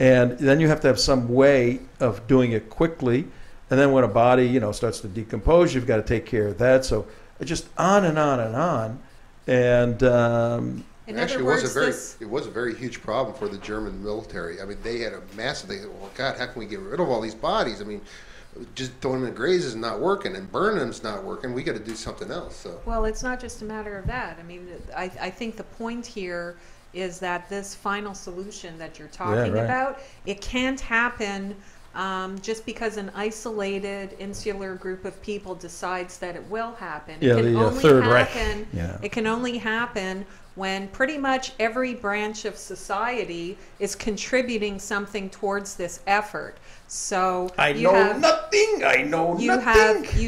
And then you have to have some way of doing it quickly. And then when a body, starts to decompose, you've got to take care of that. So just on and on and on. And actually, it was a very huge problem for the German military. I mean, they had a massive. Well, God, how can we get rid of all these bodies? I mean, just throwing them in graves is not working, and burning them's not working. We got to do something else. So. Well, it's not just a matter of that. I mean, I think the point here is that this final solution that you're talking about, it can't happen just because an isolated, insular group of people decides that it will happen. Yeah, it can the only Third happen, Reich. Yeah. It can only happen when pretty much every branch of society is contributing something towards this effort. So you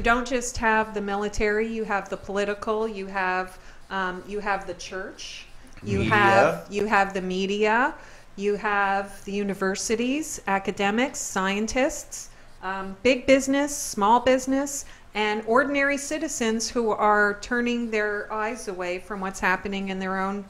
don't just have the military, you have the political, you have the church, you have the media, you have the universities, academics, scientists, big business, small business, and ordinary citizens who are turning their eyes away from what's happening in their own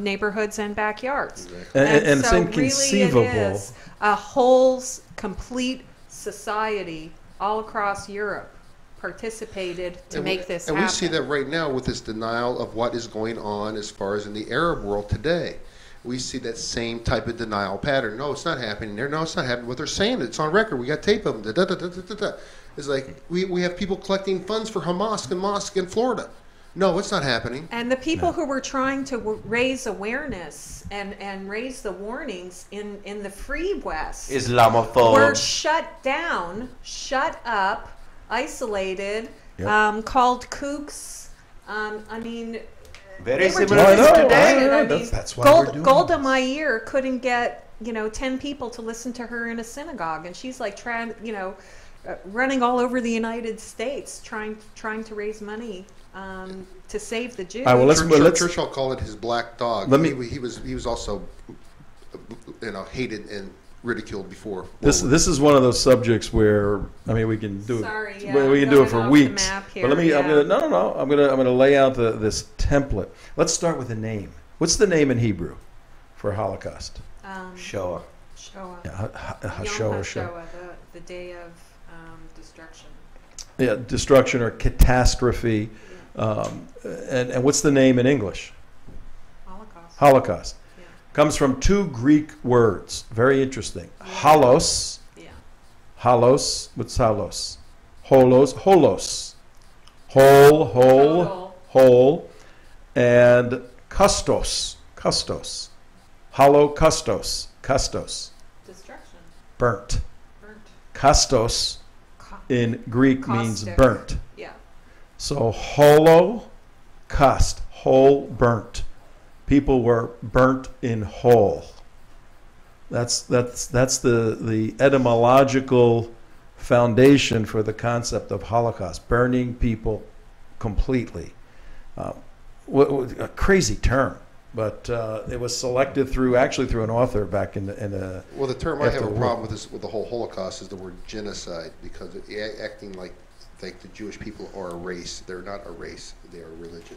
neighborhoods and backyards. And so it's inconceivable. Really it is a whole complete society all across Europe participated to make this happen. And we see that right now with this denial of what is going on as far as in the Arab world today. We see that same type of denial pattern. No, it's not happening there. No, it's not happening. What they're saying, it's on record. We got tape of them. It's like we have people collecting funds for Hamas and mosque in Florida. No, it's not happening. And the people who were trying to raise awareness and raise the warnings in the free West Islamophobes were shut down, shut up, isolated, called kooks. I mean, very they were similar just today. divided. I mean, that's why we're doing Golda this. Meir couldn't get 10 people to listen to her in a synagogue, and she's like running all over the United States trying to raise money to save the Jews. Churchill called it his black dog. He was also hated and ridiculed before. This is one of those subjects where we can do it. We can do it for weeks. But I'm gonna lay out this template. Let's start with the name. What's the name in Hebrew for Holocaust? Shoah. Yom HaShoah, the day of destruction. Yeah, destruction or catastrophe. And what's the name in English? Holocaust. Yeah. Comes from two Greek words. Very interesting. Yeah. Holos. Yeah. Holos. What's holos? Holos. Whole. And custos. Holocaustos. Destruction. Burnt. Custos in Greek means burnt. Yeah. So holocaust, whole burnt. People were burnt in whole. That's the etymological foundation for the concept of Holocaust, burning people completely. A crazy term, but it was selected through an author back in the. Well, the term I have a problem with the whole Holocaust is the word genocide, because acting like the Jewish people are a race. They're not a race. They are a religion.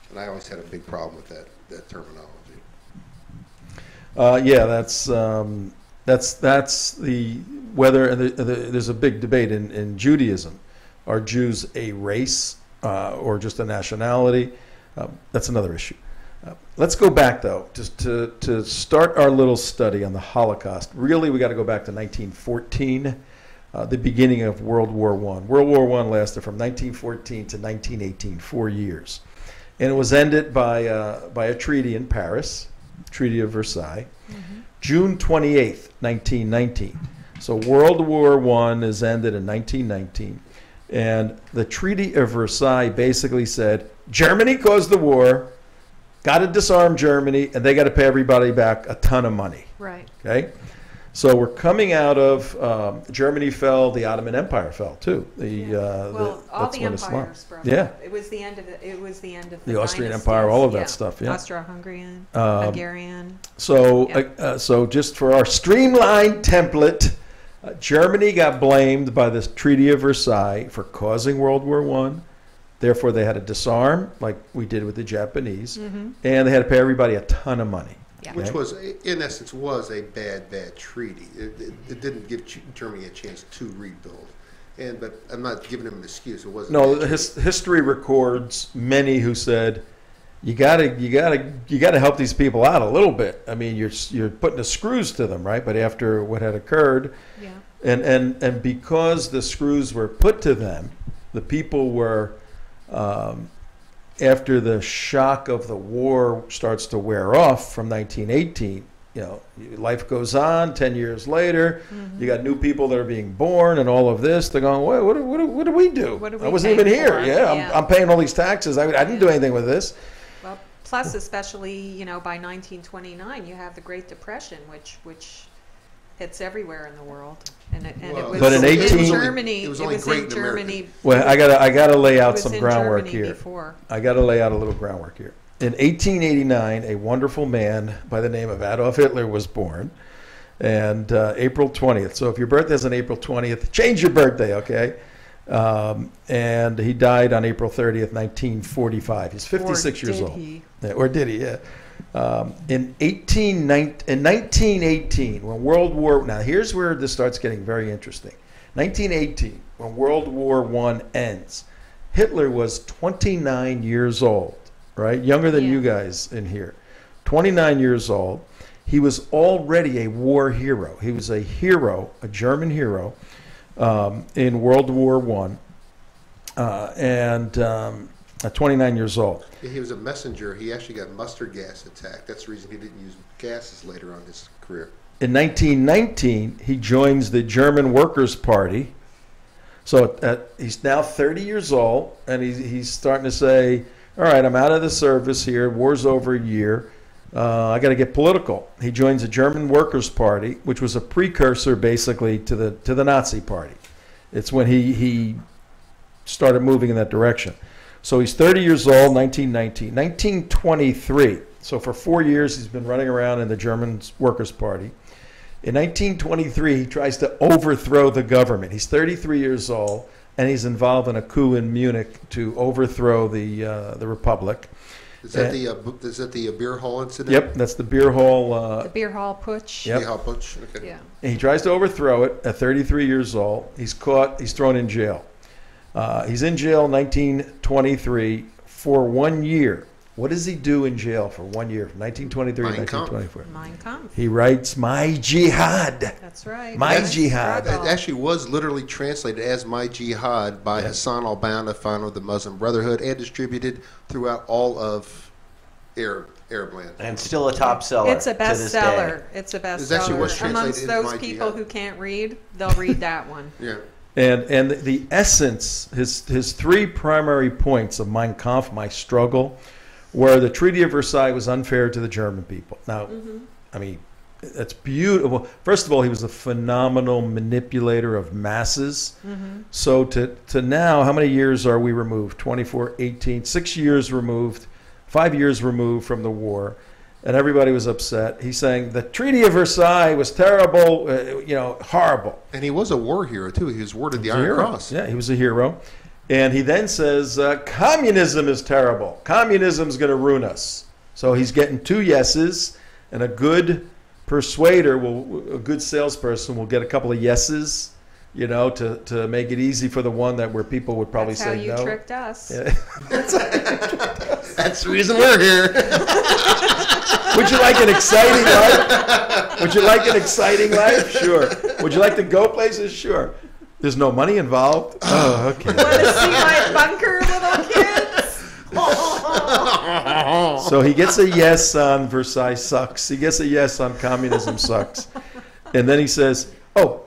And I always had a big problem with that terminology. That's the whether, and there's a big debate in Judaism. Are Jews a race or just a nationality? That's another issue. Let's go back, though, just to start our little study on the Holocaust. Really, we got to go back to 1914. The beginning of World War I. World War I lasted from 1914 to 1918, 4 years. And it was ended by a treaty in Paris, Treaty of Versailles, June 28th, 1919. So World War I is ended in 1919. And the Treaty of Versailles basically said, Germany caused the war, got to disarm Germany, and they got to pay everybody back a ton of money. Right. Okay? So we're coming out of Germany fell, the Ottoman Empire fell too. All the empires broke up. It was the end of the Austrian Empire, all of that stuff. Yeah. Austro-Hungarian, Hungarian. So just for our streamlined template, Germany got blamed by this Treaty of Versailles for causing World War I. Therefore, they had to disarm, like we did with the Japanese, and they had to pay everybody a ton of money. Yeah. Which was, in essence, was a bad treaty. It didn't give Germany a chance to rebuild. But I'm not giving them an excuse. It wasn't. No, history records many who said, you gotta help these people out a little bit. I mean, you're putting the screws to them, right? But after what had occurred, And because the screws were put to them, the people were, after the shock of the war starts to wear off from 1918, life goes on. 10 years later, you got new people that are being born and all of this. They're going, what do we do? I wasn't even here. I'm paying all these taxes. I didn't do anything with this. Well, plus, especially, by 1929, you have the Great Depression, which hits everywhere in the world. And it was but in Germany. It was only great in Germany. Well, I gotta lay out some groundwork Germany here. Before. I gotta lay out a little groundwork here. In 1889, a wonderful man by the name of Adolf Hitler was born, and April 20th. So if your birthday is on April 20th, change your birthday, okay? And he died on April 30th, 1945. He's 56 years old. Or did he? Yeah. In 1918, when World War, now here's where this starts getting very interesting. 1918, when World War I ends, Hitler was 29 years old, right? Younger than you guys in here. 29 years old. He was already a war hero. He was a hero, a German hero, in World War I, and at 29 years old. Yeah, he was a messenger. He actually got mustard gas attacked. That's the reason he didn't use gases later on in his career. In 1919, he joins the German Workers' Party. So he's now 30 years old, and he's starting to say, all right, I'm out of the service here. War's over a year. I got to get political. He joins the German Workers' Party, which was a precursor, basically, to the Nazi Party. It's when he started moving in that direction. So he's 30 years old, 1919. 1923, so for 4 years he's been running around in the German Workers' Party. In 1923, he tries to overthrow the government. He's 33 years old, and he's involved in a coup in Munich to overthrow the Republic. Is that the beer hall incident? Yep, that's the beer hall. The beer hall putsch. Yep. Beer hall putsch. Okay. Yeah. And he tries to overthrow it at 33 years old. He's caught. He's thrown in jail. He's in jail 1923 for 1 year. What does he do in jail for 1 year, from 1923 to 1924? Mein Kampf. He writes, "My Jihad." That's right. My Jihad. It actually was literally translated as My Jihad by Hassan al-Banna, founder of the Muslim Brotherhood, and distributed throughout all of Arab land. And still a top seller. It's a bestseller. It's a bestseller. Amongst those people who can't read, they'll read that one. Yeah. And the essence, his three primary points of Mein Kampf, my struggle, were the Treaty of Versailles was unfair to the German people. Now, I mean, that's beautiful. First of all, he was a phenomenal manipulator of masses. So to now, how many years are we removed? 24, 18, 6 years removed, 5 years removed from the war. And everybody was upset. He's saying the Treaty of Versailles was terrible, horrible. And he was a war hero, too. He was awarded the Iron Cross. Yeah, he was a hero. And he then says, communism is terrible. Communism's going to ruin us. So he's getting 2 yeses, and a good persuader, a good salesperson will get a couple of yeses, to make it easy for the one where people would probably say no. That's how you tricked us. Yeah. That's the reason we're here. Would you like an exciting life? Would you like an exciting life? Sure. Would you like to go places? Sure. There's no money involved. Oh, okay. Want to see my bunker, little kids? So he gets a yes on Versailles sucks. He gets a yes on communism sucks. And then he says, and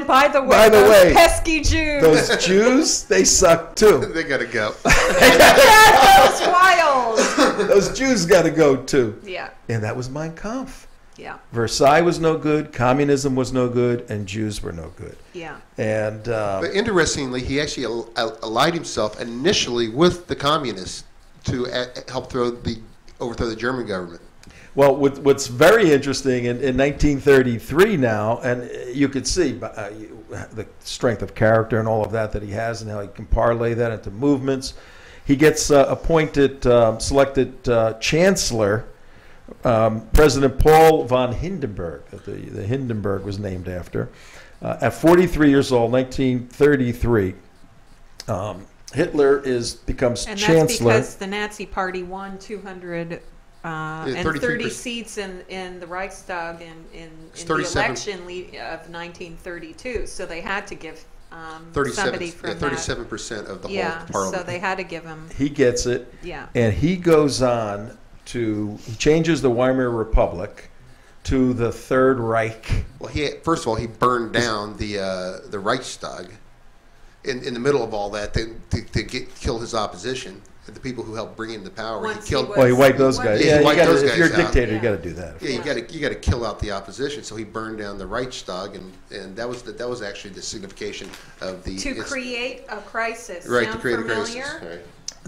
by the way, those pesky Jews. Those Jews, they suck too. They gotta go. Those wild. Those Jews gotta go too. Yeah. And that was Mein Kampf. Yeah. Versailles was no good, communism was no good, and Jews were no good. Yeah. And but interestingly, he actually allied himself initially with the communists to help overthrow the German government. Well, what's very interesting in 1933 now, and you could see the strength of character and all of that he has, and how he can parlay that into movements. He gets selected chancellor. President Paul von Hindenburg, the Hindenburg was named after, at 43 years old, 1933. Hitler becomes and chancellor. That's because the Nazi Party won 200 and 30 seats in the Reichstag in the election of 1932. So they had to give somebody from 37% of the whole parliament. So they had to give him. He gets it. Yeah. And he goes on he changes the Weimar Republic to the Third Reich. Well, first of all, he burned down the Reichstag in the middle of all that to kill his opposition. The people who helped bring him to power. He wiped those guys. Yeah, if you're a dictator, you got to do that. Yeah, you got to kill out the opposition. So he burned down the Reichstag, and that was actually the signification of to create a crisis. Right, Sound to create familiar? a crisis. Right.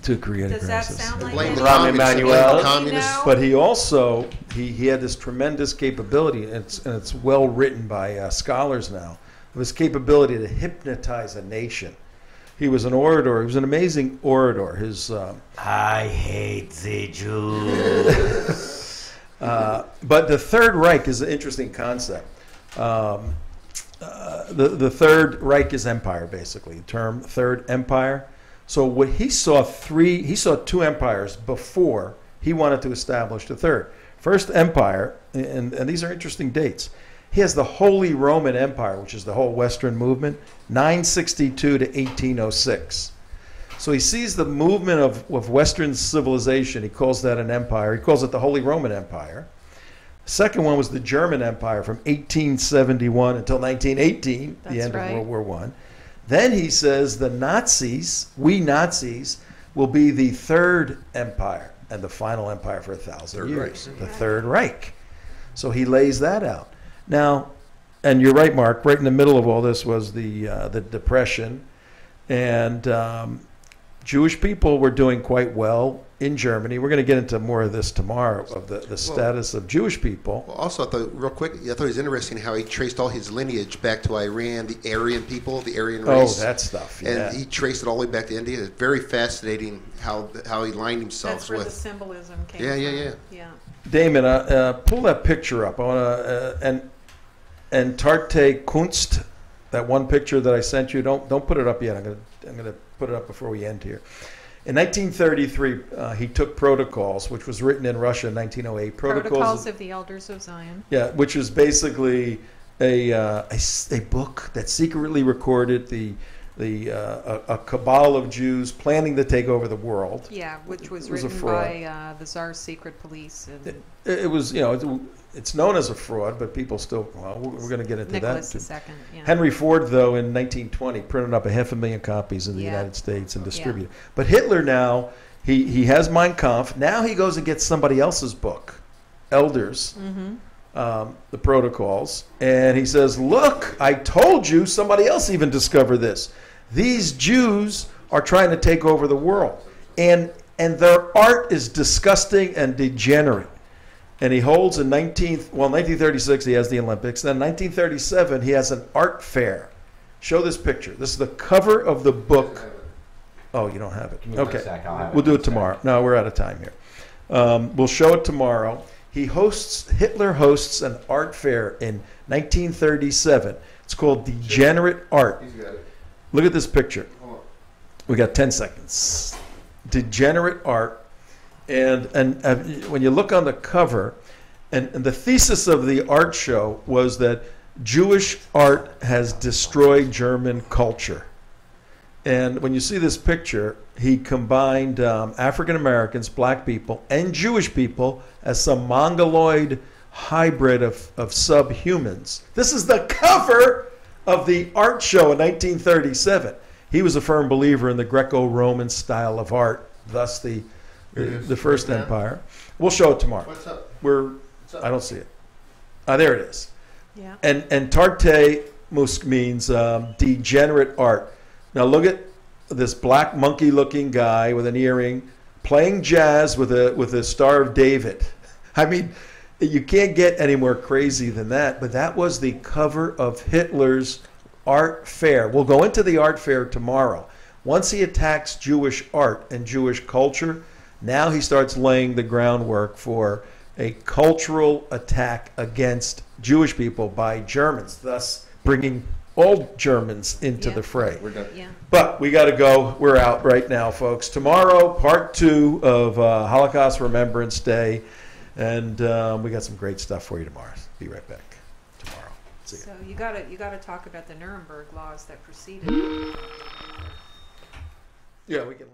To create a crisis. Does that sound like blame that? the communists. But he also he had this tremendous capability, and it's well written by scholars now, of his capability to hypnotize a nation. He was an orator. He was an amazing orator. I hate the Jews. But the Third Reich is an interesting concept. The Third Reich is empire, basically. The term Third Empire. So what he saw two empires before he wanted to establish the third. First empire, and these are interesting dates. He has the Holy Roman Empire, which is the whole Western movement, 962 to 1806. So he sees the movement of Western civilization. He calls that an empire. He calls it the Holy Roman Empire. Second one was the German Empire from 1871 until 1918, the end of World War I. Then he says the Nazis, we Nazis, will be the Third Empire and the final empire for 1,000 years, the Third Reich. So he lays that out. Now, and you're right, Mark, right in the middle of all this was the Depression, and Jewish people were doing quite well in Germany. We're going to get into more of this tomorrow, of the status of Jewish people. Well, also, I thought it was interesting how he traced all his lineage back to Iran, the Aryan people, the Aryan race. Oh, that stuff, yeah. And he traced it all the way back to India. It's very fascinating how he lined himself That's where with. the symbolism came Yeah. Damon, pull that picture up. I want to and Tarte Kunst, that one picture that I sent you. Don't put it up yet. I'm gonna put it up before we end here. In 1933, he took Protocols, which was written in Russia in 1908. Protocols of the Elders of Zion. Yeah, which is basically a book that secretly recorded a cabal of Jews planning to take over the world. Yeah, which was written by the Tsar's secret police. And it was, it's known as a fraud, but people still, we're going to get into Nicholas that. II, yeah. Henry Ford, though, in 1920, printed up 500,000 copies in the United States and distributed. But Hitler now, he has Mein Kampf. Now he goes and gets somebody else's book, Elders, the Protocols, and he says, look, I told you, somebody else even discovered this. These Jews are trying to take over the world, and their art is disgusting and degenerate. And he holds in 1936 he has the Olympics. Then 1937 he has an art fair. Show this picture. This is the cover of the book. Oh, you don't have it. Okay, we'll do it tomorrow. No, we're out of time here. We'll show it tomorrow. Hitler hosts an art fair in 1937. It's called Degenerate Art. Look at this picture. We got 10 seconds. Degenerate Art. And when you look on the cover, and the thesis of the art show was that Jewish art has destroyed German culture. And when you see this picture, he combined African Americans, black people, and Jewish people as some mongoloid hybrid of subhumans. This is the cover of the art show in 1937. He was a firm believer in the Greco-Roman style of art, thus the first empire. We'll show it tomorrow. What's up? I don't see it. There it is. Yeah. And Tarte Musk means degenerate art. Now look at this black monkey-looking guy with an earring playing jazz with a Star of David. I mean, you can't get any more crazy than that. But that was the cover of Hitler's art fair. We'll go into the art fair tomorrow. Once he attacks Jewish art and Jewish culture, now he starts laying the groundwork for a cultural attack against Jewish people by Germans, thus bringing all Germans into Yeah. the fray. We're done. Yeah. But we got to go. We're out right now, folks. Tomorrow, part 2 of Holocaust Remembrance Day. And we got some great stuff for you tomorrow. Be right back tomorrow. See ya. So you gotta talk about the Nuremberg laws that preceded. Yeah, we can.